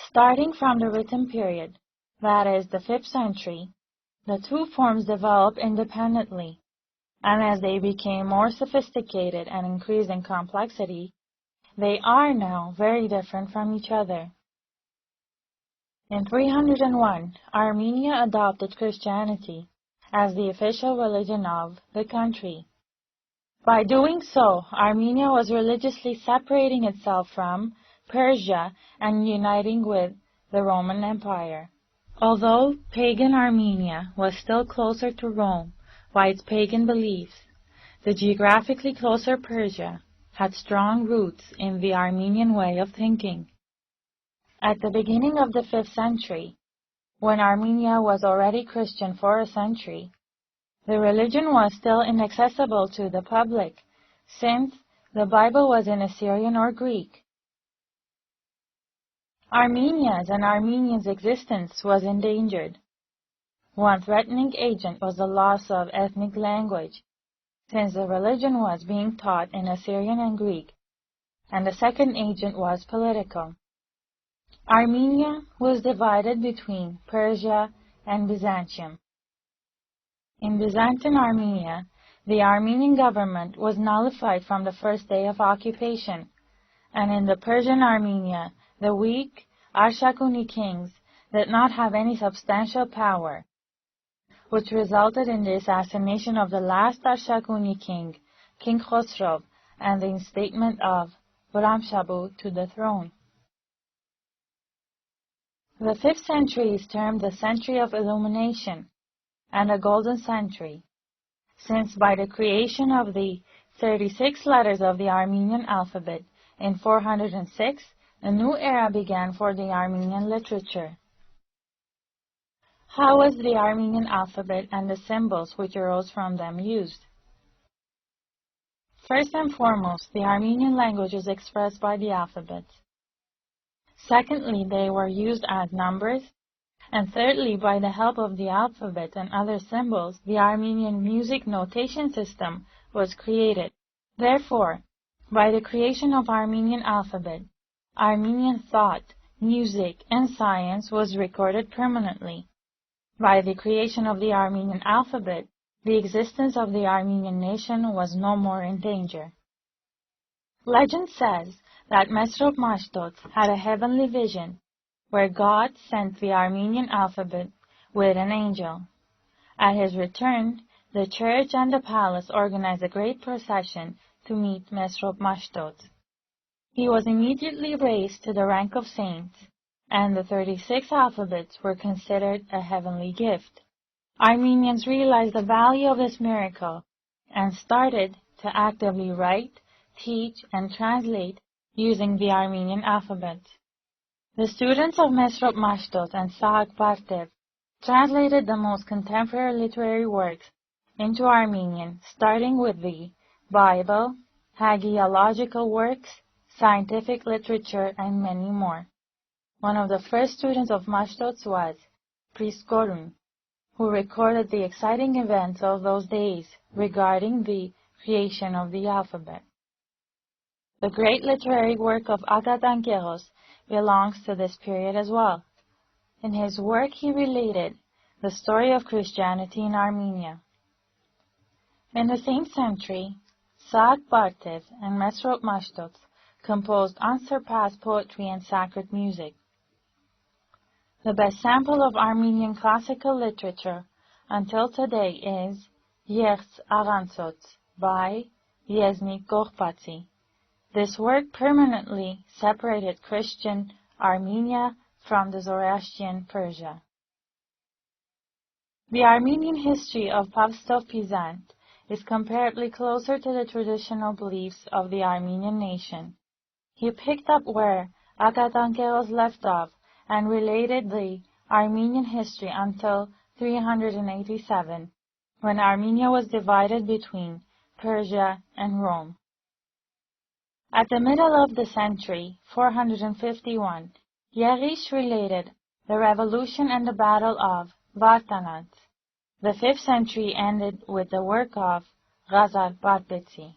Starting from the written period, that is, the 5th century, the two forms developed independently, and as they became more sophisticated and increased in complexity, they are now very different from each other. In 301, Armenia adopted Christianity as the official religion of the country. By doing so, Armenia was religiously separating itself from Persia and uniting with the Roman Empire. Although pagan Armenia was still closer to Rome by its pagan beliefs, the geographically closer Persia had strong roots in the Armenian way of thinking. At the beginning of the 5th century, when Armenia was already Christian for a century, the religion was still inaccessible to the public, since the Bible was in Assyrian or Greek. Armenia's and Armenians' existence was endangered. One threatening agent was the loss of ethnic language, since the religion was being taught in Assyrian and Greek, and the second agent was political. Armenia was divided between Persia and Byzantium. In Byzantine Armenia, the Armenian government was nullified from the first day of occupation, and in the Persian Armenia, the weak Arshakuni kings did not have any substantial power, which resulted in the assassination of the last Arshakuni king, King Khosrov, and the instatement of Baramshabu to the throne. The 5th century is termed the century of illumination and a golden century, since by the creation of the 36 letters of the Armenian alphabet in 406, a new era began for the Armenian literature. How was the Armenian alphabet and the symbols which arose from them used? First and foremost, the Armenian language was expressed by the alphabet. Secondly, they were used as numbers. And thirdly, by the help of the alphabet and other symbols, the Armenian music notation system was created. Therefore, by the creation of Armenian alphabet, Armenian thought, music, and science was recorded permanently. By the creation of the Armenian alphabet, the existence of the Armenian nation was no more in danger. Legend says that Mesrop Mashtots had a heavenly vision where God sent the Armenian alphabet with an angel. At his return, the church and the palace organized a great procession to meet Mesrop Mashtots. He was immediately raised to the rank of saint, and the 36 alphabets were considered a heavenly gift. Armenians realized the value of this miracle and started to actively write, teach, and translate using the Armenian alphabet. The students of Mesrop Mashtot and Saak Partev translated the most contemporary literary works into Armenian, starting with the Bible, hagiological works, scientific literature, and many more. One of the first students of Mashtots was Priskorun, who recorded the exciting events of those days regarding the creation of the alphabet. The great literary work of Agatankeros belongs to this period as well. In his work he related the story of Christianity in Armenia. In the same century, Saak Partev and Mesrop Mashtots composed unsurpassed poetry and sacred music. The best sample of Armenian classical literature until today is Yerts Aransots by Yeznik Gorpatsi. This work permanently separated Christian Armenia from the Zoroastrian Persia. The Armenian history of Pavstov Pizant is comparably closer to the traditional beliefs of the Armenian nation. He picked up where Agatankeros left off and related the Armenian history until 387, when Armenia was divided between Persia and Rome. At the middle of the century, 451, Yerish related the revolution and the battle of Vartanants. The 5th century ended with the work of Ghazal Barbetsi.